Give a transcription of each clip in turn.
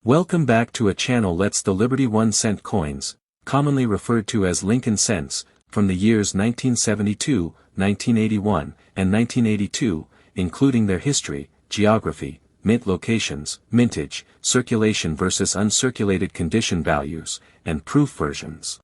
Welcome back to a channel Let's the Liberty 1-cent coins, commonly referred to as Lincoln cents, from the years 1972, 1981, and 1982, including their history, geography, mint locations, mintage, circulation versus uncirculated condition values, and proof versions.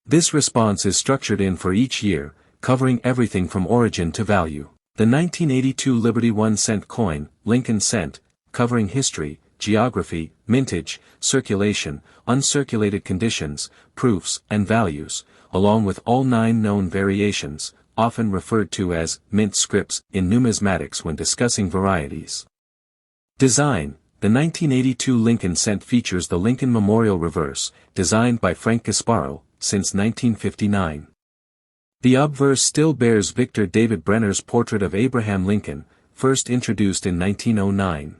This response is structured in for each year, covering everything from origin to value. The 1982 Liberty 1-cent coin, Lincoln cent, covering history, geography, mintage, circulation, uncirculated conditions, proofs, and values, along with all 9 known variations, often referred to as mint scripts in numismatics when discussing varieties. Design: the 1982 Lincoln cent features the Lincoln Memorial reverse, designed by Frank Gasparro, since 1959. The obverse still bears Victor David Brenner's portrait of Abraham Lincoln, first introduced in 1909.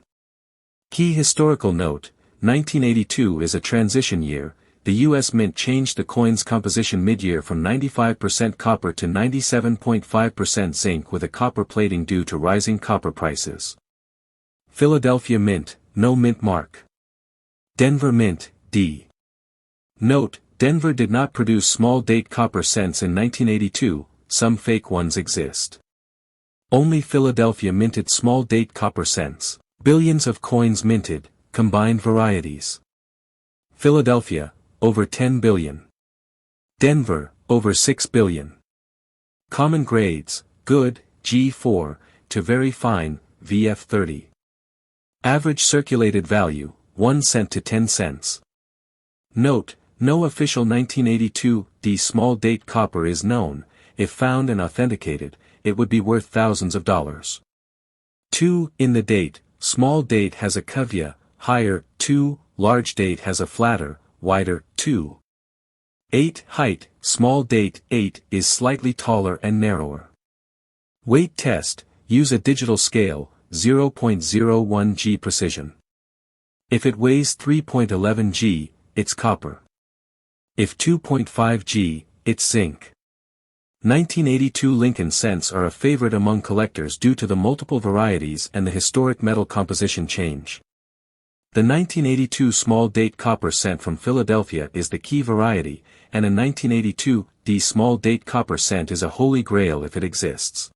Key historical note: 1982 is a transition year. The U.S. Mint changed the coin's composition mid-year from 95% copper to 97.5% zinc with a copper plating due to rising copper prices. Philadelphia Mint, no mint mark. Denver Mint, D. Note: Denver did not produce small-date copper cents in 1982, some fake ones exist. Only Philadelphia minted small-date copper cents. Billions of coins minted, combined varieties. Philadelphia, over 10 billion. Denver, over 6 billion. Common grades: good, G4, to very fine, VF30. Average circulated value, 1 cent to 10 cents. Note: no official 1982 D small-date copper is known. If found and authenticated, it would be worth thousands of dollars. 2. In the date, small date has a cavia, higher, 2, large date has a flatter, wider, 2. 8. Height, small date, 8, is slightly taller and narrower. Weight test: use a digital scale, 0.01 g precision. If it weighs 3.11 g, it's copper. If 2.5 g, it's zinc. 1982 Lincoln cents are a favorite among collectors due to the multiple varieties and the historic metal composition change. The 1982 small-date copper cent from Philadelphia is the key variety, and a 1982 D small-date copper cent is a holy grail if it exists.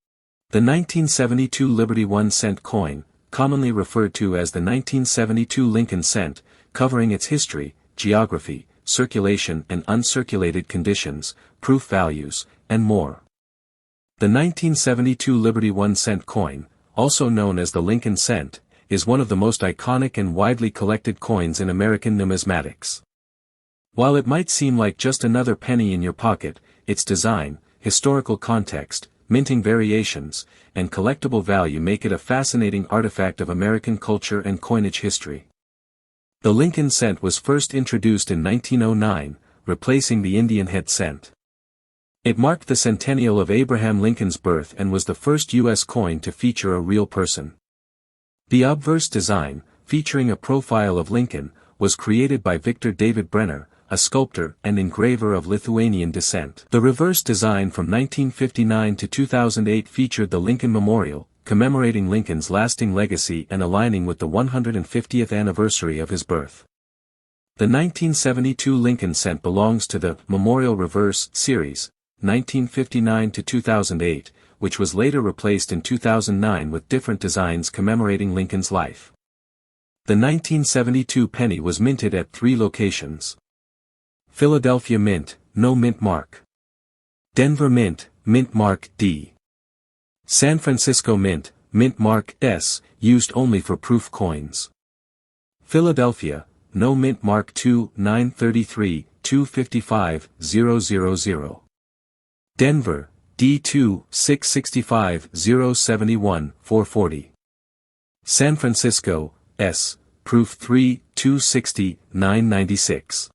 The 1972 Liberty 1-cent coin, commonly referred to as the 1972 Lincoln cent, covering its history, geography, circulation and uncirculated conditions, proof values, and more. The 1972 Liberty 1-cent coin, also known as the Lincoln cent, is one of the most iconic and widely collected coins in American numismatics. While it might seem like just another penny in your pocket, its design, historical context, minting variations, and collectible value make it a fascinating artifact of American culture and coinage history. The Lincoln cent was first introduced in 1909, replacing the Indian head cent. It marked the centennial of Abraham Lincoln's birth and was the first U.S. coin to feature a real person. The obverse design, featuring a profile of Lincoln, was created by Victor David Brenner, a sculptor and engraver of Lithuanian descent. The reverse design from 1959 to 2008 featured the Lincoln Memorial, commemorating Lincoln's lasting legacy and aligning with the 150th anniversary of his birth. The 1972 Lincoln cent belongs to the Memorial Reverse series, 1959 to 2008, which was later replaced in 2009 with different designs commemorating Lincoln's life. The 1972 penny was minted at 3 locations. Philadelphia Mint, no mint mark. Denver Mint, mint mark D. San Francisco Mint, mint mark S, used only for proof coins. Philadelphia, no mint mark 2 933 255 000. Denver, D2 665 071 440. San Francisco, S, proof 3 260 996.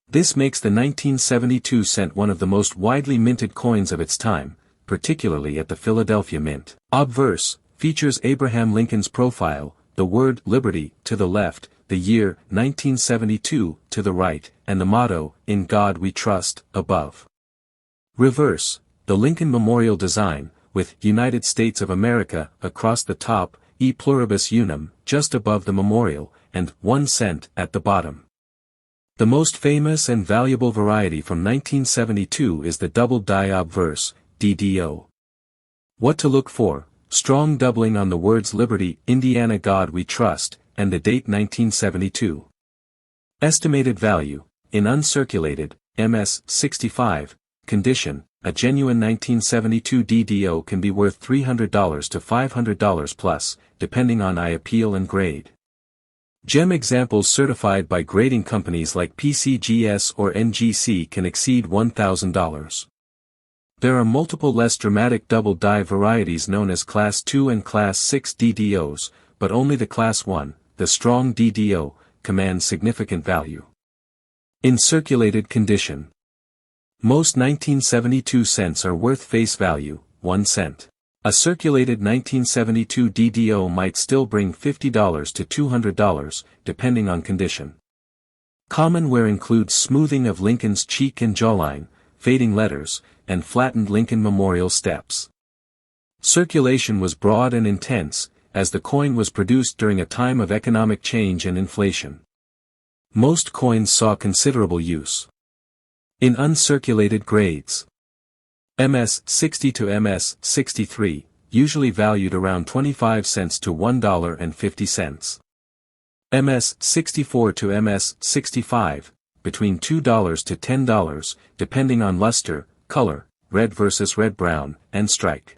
This makes the 1972 cent one of the most widely minted coins of its time, particularly at the Philadelphia Mint. Obverse features Abraham Lincoln's profile, the word Liberty to the left, the year 1972 to the right, and the motto, In God We Trust, above. Reverse, the Lincoln Memorial design, with United States of America across the top, E pluribus unum, just above the memorial, and 1 cent at the bottom. The most famous and valuable variety from 1972 is the Doubled Die Obverse, DDO. What to look for: strong doubling on the words Liberty, Indiana, God We Trust, and the date 1972. Estimated value, in uncirculated, MS 65, condition, a genuine 1972 DDO can be worth $300 to $500 plus, depending on eye appeal and grade. Gem examples certified by grading companies like PCGS or NGC can exceed $1,000. There are multiple less dramatic double die varieties known as Class 2 and Class 6 DDOs, but only the Class 1, the strong DDO, commands significant value. In circulated condition, most 1972 cents are worth face value, 1 cent. A circulated 1972 DDO might still bring $50 to $200, depending on condition. Common wear includes smoothing of Lincoln's cheek and jawline, fading letters, and flattened Lincoln Memorial steps. Circulation was broad and intense, as the coin was produced during a time of economic change and inflation. Most coins saw considerable use. In uncirculated grades, MS 60 to MS 63, usually valued around 25 cents to $1.50. MS 64 to MS 65, between $2 to $10, depending on luster, color, red versus red-brown, and strike.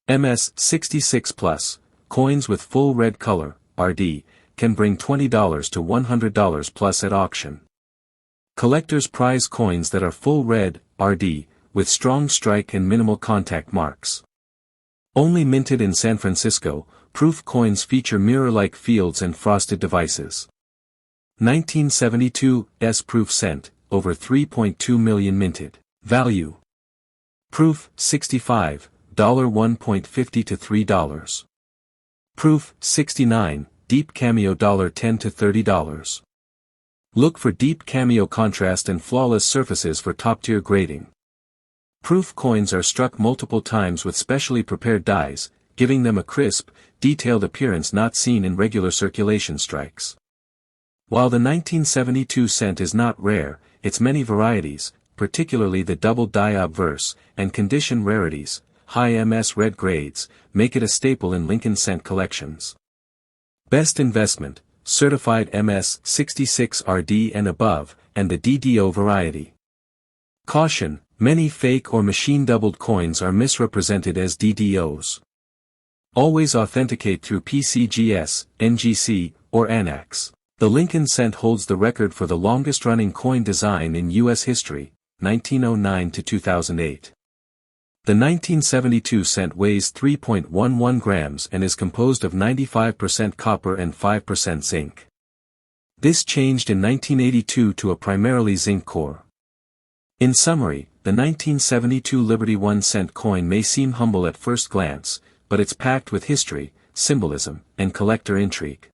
MS 66 plus, coins with full red color, RD, can bring $20 to $100 plus at auction. Collectors prize coins that are full red, RD, with strong strike and minimal contact marks. Only minted in San Francisco, proof coins feature mirror-like fields and frosted devices. 1972 S-proof cent, over 3.2 million minted. Value. Proof 65, $1.50 to $3. Proof 69, deep cameo $10 to $30. Look for deep cameo contrast and flawless surfaces for top-tier grading. Proof coins are struck multiple times with specially prepared dies, giving them a crisp, detailed appearance not seen in regular circulation strikes. While the 1972 cent is not rare, its many varieties, particularly the Doubled Die Obverse, and condition rarities, high MS red grades, make it a staple in Lincoln cent collections. Best investment, certified MS 66 RD and above, and the DDO variety. Caution, many fake or machine-doubled coins are misrepresented as DDOs. Always authenticate through PCGS, NGC, or ANAX. The Lincoln cent holds the record for the longest-running coin design in U.S. history, 1909 to 2008. The 1972 cent weighs 3.11 grams and is composed of 95% copper and 5% zinc. This changed in 1982 to a primarily zinc core. In summary, the 1972 Liberty 1 cent coin may seem humble at first glance, but it's packed with history, symbolism, and collector intrigue.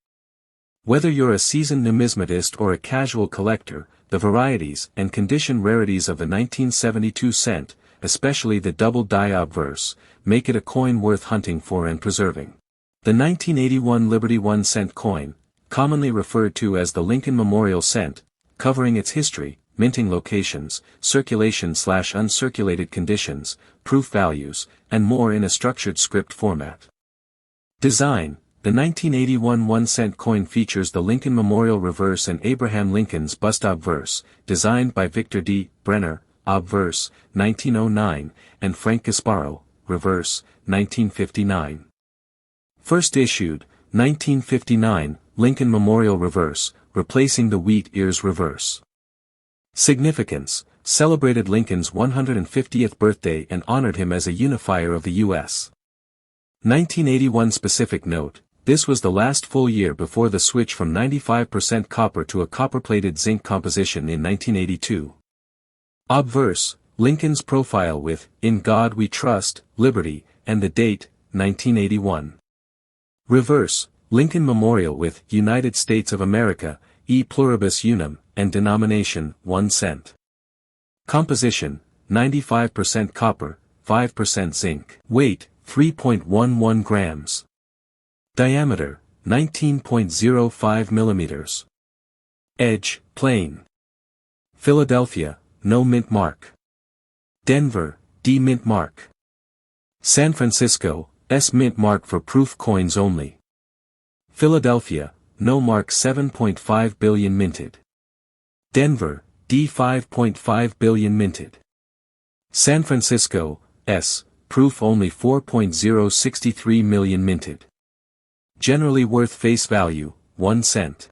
Whether you're a seasoned numismatist or a casual collector, the varieties and condition rarities of the 1972 cent, especially the Doubled Die Obverse, make it a coin worth hunting for and preserving. The 1981 Liberty 1 cent coin, commonly referred to as the Lincoln Memorial cent, covering its history, minting locations, circulation/uncirculated conditions, proof values, and more in a structured script format. Design. The 1981 1-cent coin features the Lincoln Memorial reverse and Abraham Lincoln's bust obverse, designed by Victor D. Brenner, obverse, 1909, and Frank Gasparo, reverse, 1959. First issued, 1959, Lincoln Memorial reverse, replacing the wheat ears reverse. Significance: celebrated Lincoln's 150th birthday and honored him as a unifier of the U.S. 1981 specific note: this was the last full year before the switch from 95% copper to a copper-plated zinc composition in 1982. Obverse: Lincoln's profile with "In God We Trust, Liberty," and the date, 1981. Reverse: Lincoln Memorial with "United States of America, E Pluribus Unum," and denomination, 1 cent. Composition: 95% copper, 5% zinc. Weight: 3.11 grams. Diameter: 19.05 millimeters. Edge, plain. Philadelphia, no mint mark. Denver, D mint mark. San Francisco, S mint mark for proof coins only. Philadelphia, no mark 7.5 billion minted. Denver, D 5.5 billion minted. San Francisco, S, proof only 4.063 million minted. Generally worth face value, 1 cent.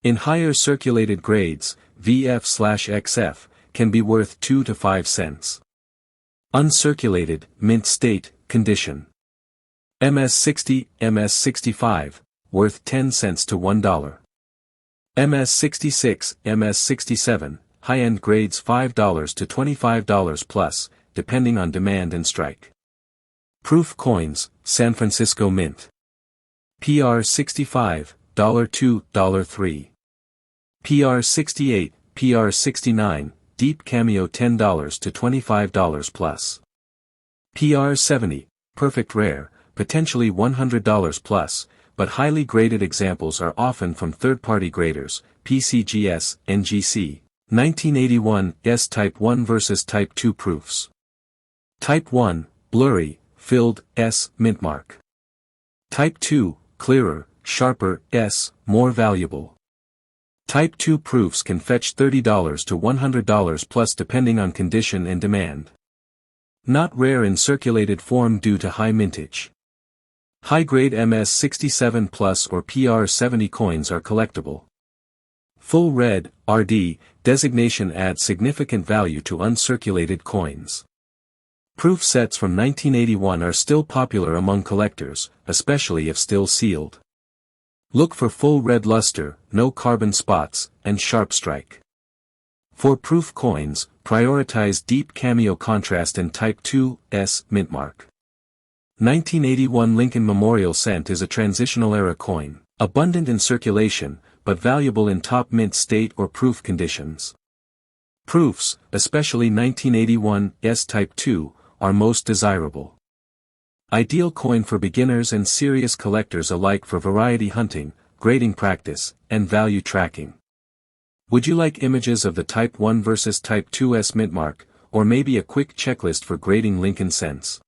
In higher circulated grades, VF/XF, can be worth 2 to 5 cents. Uncirculated, mint state, condition. MS60, MS65, worth 10 cents to $1. MS66, MS67, high-end grades $5 to $25 plus, depending on demand and strike. Proof coins, San Francisco Mint. PR65, $2, $3. PR68, PR69, deep cameo $10 to $25 plus. PR70, perfect rare, potentially $100 plus, but highly graded examples are often from third-party graders, PCGS, NGC. 1981, S Type 1 versus Type 2 proofs. Type 1, blurry, filled, S, mint mark. Type 2, clearer, sharper, S, more valuable. Type 2 proofs can fetch $30 to $100 plus depending on condition and demand. Not rare in circulated form due to high mintage. High-grade MS67 plus or PR70 coins are collectible. Full red, RD, designation adds significant value to uncirculated coins. Proof sets from 1981 are still popular among collectors, especially if still sealed. Look for full red luster, no carbon spots, and sharp strike. For proof coins, prioritize deep cameo contrast and Type 2, S, mint mark. 1981 Lincoln Memorial Cent is a transitional-era coin, abundant in circulation, but valuable in top mint state or proof conditions. Proofs, especially 1981 S Type 2, are most desirable. Ideal coin for beginners and serious collectors alike for variety hunting, grading practice, and value tracking. Would you like images of the Type 1 versus Type 2 S mint mark, or maybe a quick checklist for grading Lincoln cents?